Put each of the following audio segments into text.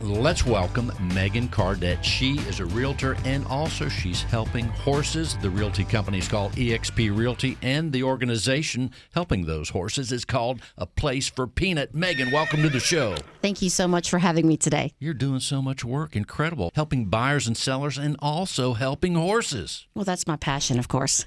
Let's welcome Megan Cardet. She is a realtor, and also she's helping horses. The realty company is called eXp Realty, and the organization helping those horses is called A Place for Peanut. Megan, welcome to the show. Thank you so much for having me today. You're doing so much work. Incredible. Helping buyers and sellers, and also helping horses. Well, that's my passion, of course.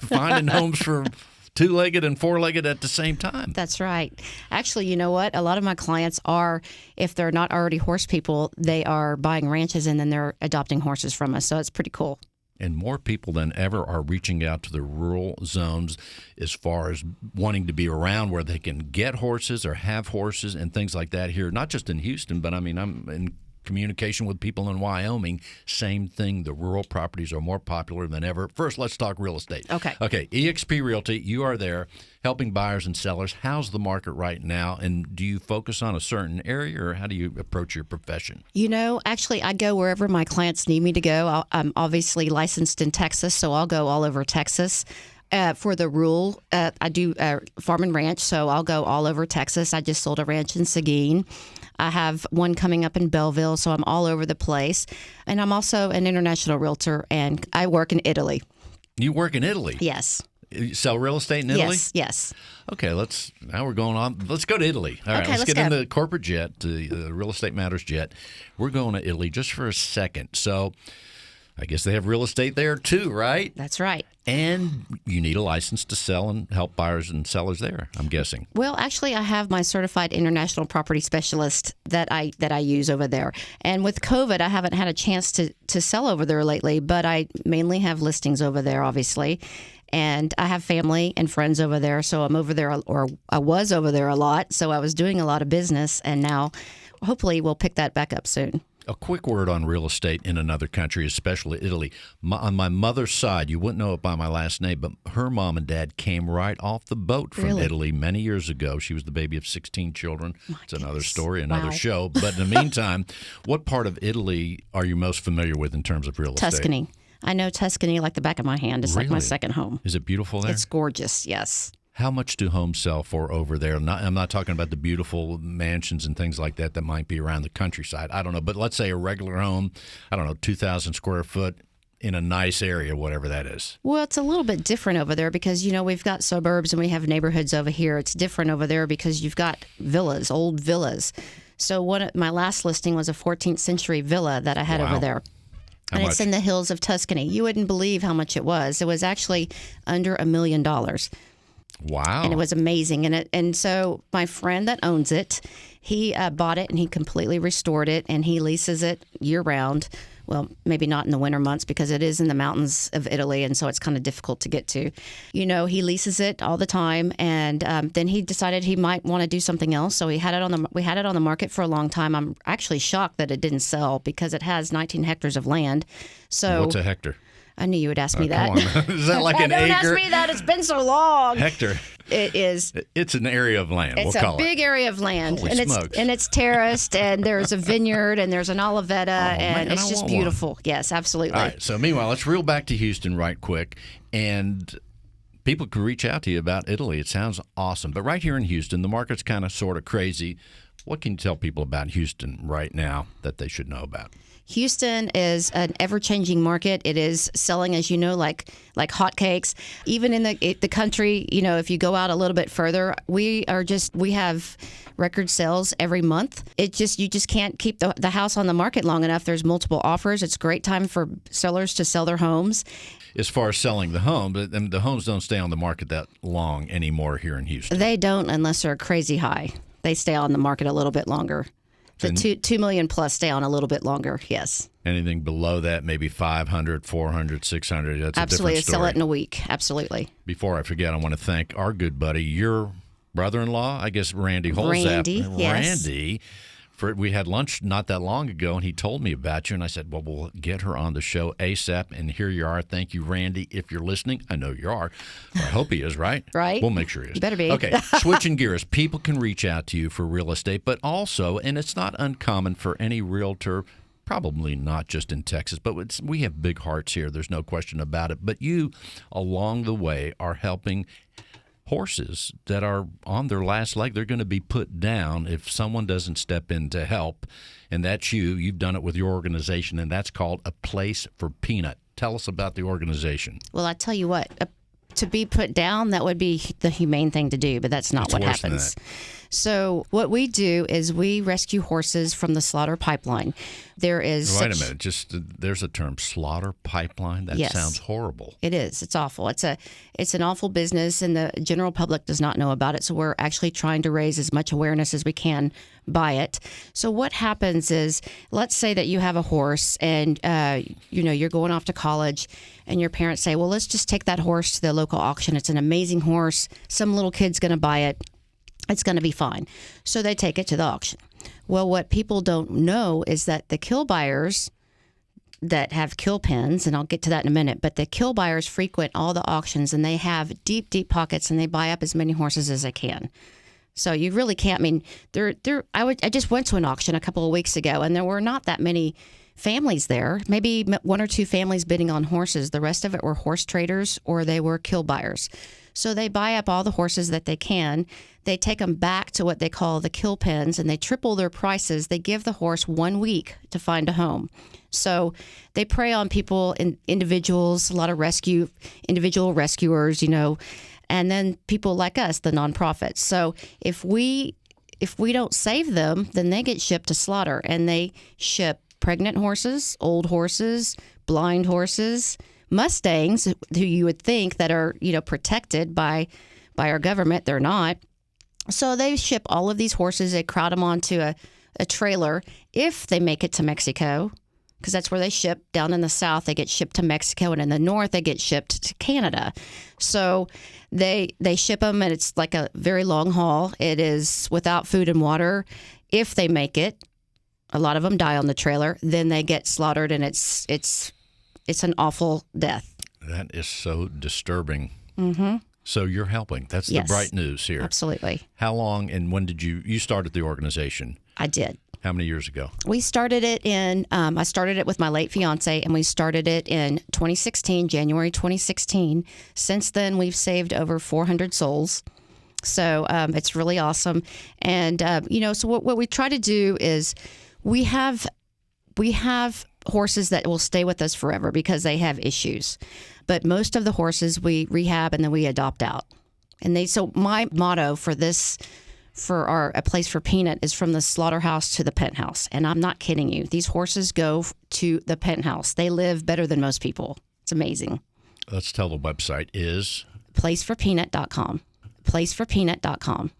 Finding homes for two-legged and four-legged at the same time. That's right. Actually, you know what? A lot of my clients are, if they're not already horse people, they are buying ranches and then they're adopting horses from us. So it's pretty cool. And more people than ever are reaching out to the rural zones as far as wanting to be around where they can get horses or have horses and things like that here, not just in Houston, but I mean, I'm in communication with people in Wyoming. Same thing. The rural properties are more popular than ever. First, let's talk real estate. Okay. eXp Realty, you are there helping buyers and sellers. How's the market right now? And do you focus on a certain area, or how do you approach your profession? You know, actually, I go wherever my clients need me to go. I'm obviously licensed in Texas, so I'll go all over Texas. For the rural, I do farm and ranch, so I'll go all over Texas. I just sold a ranch in Seguin. I have one coming up in Belleville, so I'm all over the place. And I'm also an international realtor, and I work in Italy. You work in Italy? Yes. You sell real estate in Italy? Yes. Okay, now we're going on. Let's go to Italy. All right, let's get in the corporate jet, the Real Estate Matters jet. We're going to Italy just for a second. So I guess they have real estate there too, right? That's right. And you need a license to sell and help buyers and sellers there, I'm guessing. Well, actually, I have my certified international property specialist that I use over there. And with COVID, I haven't had a chance to sell over there lately, but I mainly have listings over there, obviously. And I have family and friends over there, so I'm over there, or I was over there a lot. So I was doing a lot of business, and now hopefully we'll pick that back up soon. A quick word on real estate in another country, especially Italy. On my mother's side, you wouldn't know it by my last name, but her mom and dad came right off the boat from Italy many years ago. She was the baby of 16 children. It's another story, another show. But in the meantime, what part of Italy are you most familiar with in terms of real estate? Tuscany. I know Tuscany like the back of my hand. It's like my second home. Is it beautiful there? It's gorgeous, yes. How much do homes sell for over there? I'm not talking about the beautiful mansions and things like that might be around the countryside. I don't know. But let's say a regular home, 2,000 square foot in a nice area, whatever that is. Well, it's a little bit different over there because, we've got suburbs and we have neighborhoods over here. It's different over there because you've got villas, old villas. So my last listing was a 14th century villa that I had over there. And it's in the hills of Tuscany. You wouldn't believe how much it was. It was actually under $1 million. Wow. And it was amazing. And so my friend that owns it, he bought it and he completely restored it, and he leases it year round. Well, maybe not in the winter months because it is in the mountains of Italy, and so it's kind of difficult to get to. He leases it all the time, and then he decided he might want to do something else. So we had it on the market for a long time. I'm actually shocked that it didn't sell because it has 19 hectares of land. So what's a hectare? I knew you would ask me that. Is that like an acre? Don't ask me that. It's been so long. Hectare. It is. It's an area of land. It's a big area of land. Holy smokes. It's terraced, and there's a vineyard, and there's an olivetta, and it's just beautiful. Yes, absolutely. All right. So meanwhile, let's reel back to Houston right quick. And people could reach out to you about Italy. It sounds awesome. But right here in Houston, the market's kind of sort of crazy. What can you tell people about Houston right now that they should know about? Houston is an ever-changing market. It is selling, as you know, like hotcakes. Even in the country, if you go out a little bit further, we have record sales every month. You just can't keep the house on the market long enough. There's multiple offers. It's a great time for sellers to sell their homes. As far as selling the home, but the homes don't stay on the market that long anymore here in Houston. They don't unless they're crazy high. They stay on the market a little bit longer. The 2 million plus stay on a little bit longer, yes. Anything below that, maybe 500, 400, 600, that's absolutely. A different story. Sell it in a week, absolutely. Before I forget, I want to thank our good buddy, your brother-in-law, I guess Randy Holzap. Randy, yes. Randy. We had lunch not that long ago, and he told me about you, and I said, well, we'll get her on the show ASAP, and here you are. Thank you, Randy. If you're listening, I know you are. I hope he is, right? Right. We'll make sure he is. You better be. Okay, switching gears. People can reach out to you for real estate, but also, and it's not uncommon for any realtor, probably not just in Texas, but we have big hearts here. There's no question about it. But you, along the way, are helping horses that are on their last leg. They're going to be put down if someone doesn't step in to help. And that's you. You've done it with your organization, and that's called A Place for Peanut. Tell us about the organization. Well, I tell you what, to be put down, that would be the humane thing to do, but that's not It's what worse than happens. that. So what we do is we rescue horses from the slaughter pipeline. There is Wait a minute. Just there's a term, slaughter pipeline. That Yes. sounds horrible. It is. It's awful. It's an awful business, and the general public does not know about it. So we're actually trying to raise as much awareness as we can by it. So what happens is, let's say that you have a horse, and you're going off to college, and your parents say, "Well, let's just take that horse to the local auction. It's an amazing horse. Some little kid's going to buy it. It's going to be fine." So they take it to the auction. Well, what people don't know is that the kill buyers that have kill pens, and I'll get to that in a minute, but the kill buyers frequent all the auctions, and they have deep, deep pockets, and they buy up as many horses as they can. So you really can't. I mean, I just went to an auction a couple of weeks ago, and there were not that many families there. Maybe one or two families bidding on horses. The rest of it were horse traders, or they were kill buyers. So they buy up all the horses that they can. They take them back to what they call the kill pens, and they triple their prices. They give the horse 1 week to find a home. So they prey on people, individuals, a lot of individual rescuers, and then people like us, the nonprofits. So if we don't save them, then they get shipped to slaughter, and they ship pregnant horses, old horses, blind horses, Mustangs, who you would think that are, protected by our government. They're not. So they ship all of these horses. They crowd them onto a trailer if they make it to Mexico, because that's where they ship. Down in the south, they get shipped to Mexico, and in the north, they get shipped to Canada. So they ship them, and it's like a very long haul. It is without food and water. If they make it, a lot of them die on the trailer. Then they get slaughtered, and it's an awful death. That is so disturbing. Mm-hmm. So you're helping. That's the bright news here. Absolutely. How long and when did you started the organization? I did. How many years ago? We started it I started it with my late fiance, and we started it in 2016, January 2016. Since then, we've saved over 400 souls. So it's really awesome. And, so what we try to do is we have horses that will stay with us forever because they have issues. But most of the horses we rehab and then we adopt out. So my motto for A Place for Peanut is from the slaughterhouse to the penthouse. And I'm not kidding you. These horses go to the penthouse. They live better than most people. It's amazing. Let's tell the website is placeforpeanut.com. Placeforpeanut.com.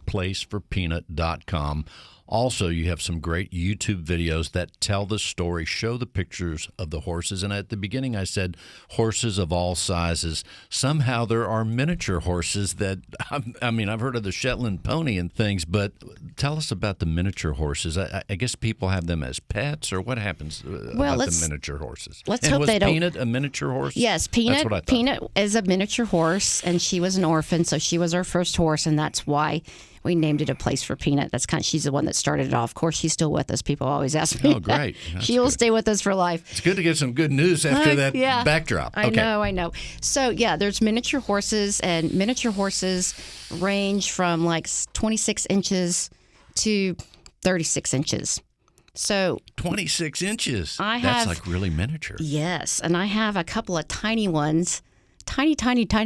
placeforpeanut.com. Also, you have some great YouTube videos that tell the story, show the pictures of the horses. And at the beginning, I said horses of all sizes. Somehow there are miniature horses that, I've heard of the Shetland pony and things, but tell us about the miniature horses. I guess people have them as pets, or what happens about the miniature horses? Let's hope they don't. Peanut a miniature horse? Yes, Peanut is a miniature horse, and she was an orphan, so she was our first horse, and that's why we named it A Place for Peanut. She's the one that started it off. Of course, she's still with us. People always ask me. Oh, great. She will stay with us for life. It's good to get some good news after that backdrop. I know. So, there's miniature horses, and miniature horses range from like 26 inches to 36 inches. So 26 inches. That's like really miniature. Yes, and I have a couple of tiny ones, tiny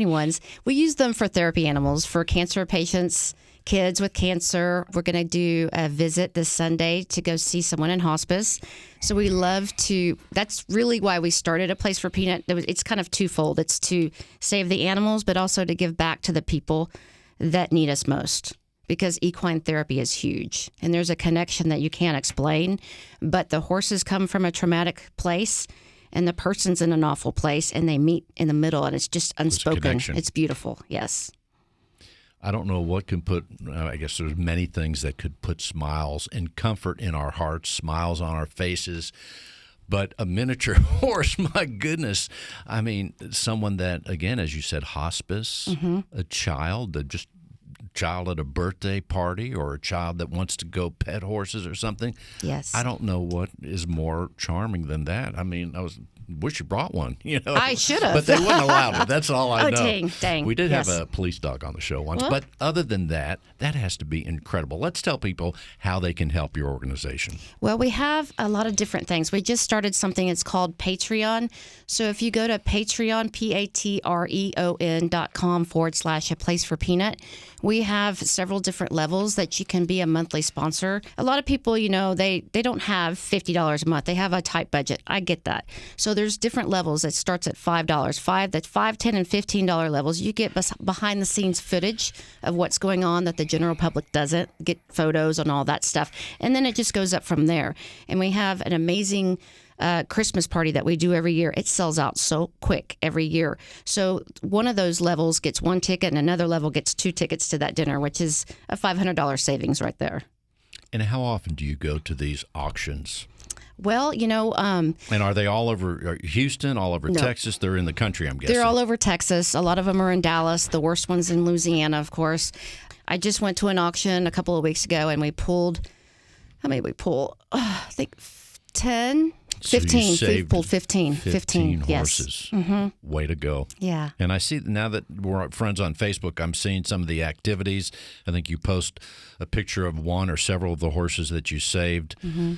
ones. We use them for therapy animals, for cancer patients, kids with cancer. We're going to do a visit this Sunday to go see someone in hospice. So we love to, that's really why we started A Place for Peanut. It's kind of twofold. It's to save the animals, but also to give back to the people that need us most. Because equine therapy is huge, and there's a connection that you can't explain, but the horses come from a traumatic place, and the person's in an awful place, and they meet in the middle, and it's just unspoken. It's beautiful, yes. I don't know what can put, I guess there's many things that could put smiles and comfort in our hearts, smiles on our faces. But a miniature horse, my goodness. Someone that, again, as you said, hospice, a child that just child at a birthday party or a child that wants to go pet horses or something. Yes. I don't know what is more charming than that. I mean, wish you brought one, I should have. But they wouldn't allow it. That's all I know. Dang. We did Yes. have a police dog on the show once. But other than that, that has to be incredible. Let's tell people how they can help your organization. Well, we have a lot of different things. We just started something. It's called Patreon. So if you go to Patreon, patreon.com/A Place for Peanut, we have several different levels that you can be a monthly sponsor. A lot of people, they don't have $50 a month. They have a tight budget. I get that. So there's different levels. It starts at $5. That's $5, $10, and $15 levels. You get behind the scenes footage of what's going on that the general public doesn't get, photos and all that stuff. And then it just goes up from there. And we have an amazing Christmas party that we do every year. It sells out so quick every year. So one of those levels gets one ticket and another level gets 2 tickets to that dinner, which is a $500 savings right there. And how often do you go to these auctions? Well, and are they all over Houston, all over Texas? They're in the country, I'm guessing. They're all over Texas. A lot of them are in Dallas. The worst one's in Louisiana, of course. I just went to an auction a couple of weeks ago, and we pulled, how many did we pull? I think 10, 15. We pulled 15. 15 horses. Yes. Mm-hmm. Way to go. Yeah. And I see now that we're friends on Facebook, I'm seeing some of the activities. I think you post a picture of one or several of the horses that you saved. Mm-hmm.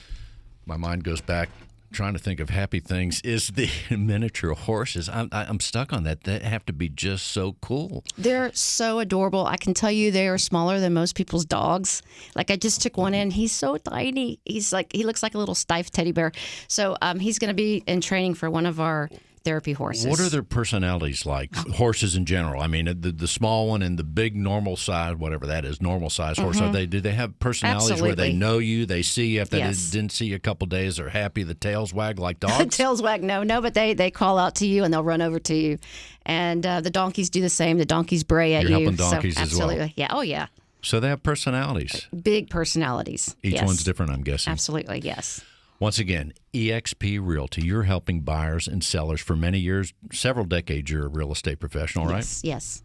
My mind goes back trying to think of happy things. Is the miniature horses. I'm stuck on that. They have to be just so cool. They're so adorable. I can tell you they are smaller than most people's dogs. Like I just took one in. He's so tiny. He looks like a little stiff teddy bear. So he's going to be in training for one of our therapy horses. What are their personalities like? Horses in general. I mean, the small one and the big normal size, whatever that is, normal size horse. Do they have personalities Absolutely. where they know you, they see you if they Yes. didn't see you a couple days, they're happy, the tails wag like dogs? Tails wag, no, but they call out to you and they'll run over to you. And the donkeys do the same. The donkeys bray at You're you. helping donkeys so, as well. absolutely. Yeah. Oh, yeah. So they have personalities. Big personalities. Each Yes. one's different, I'm guessing. Absolutely, yes. Once again, eXp Realty, you're helping buyers and sellers for many years, several decades. You're a real estate professional, right? Yes.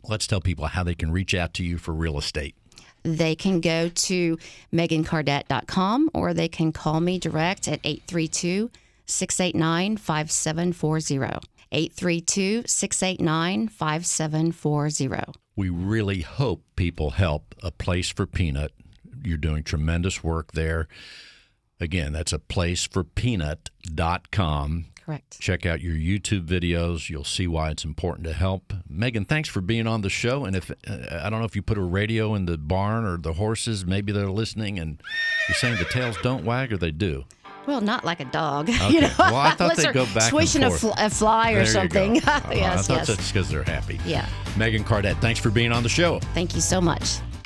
Let's tell people how they can reach out to you for real estate. They can go to megancardet.com or they can call me direct at 832-689-5740. 832-689-5740. We really hope people help A Place for Peanut. You're doing tremendous work there. Again, that's aplaceforpeanut.com. Correct. Check out your YouTube videos. You'll see why it's important to help. Megan, thanks for being on the show. And if I don't know if you put a radio in the barn or the horses, maybe they're listening, and you're saying the tails don't wag or they do? Well, not like a dog. Okay. Well, I thought they'd go back swishing and forth. a fly or There you something. go. I Yes. thought that's because they're happy. Yeah. Megan Cardet, thanks for being on the show. Thank you so much.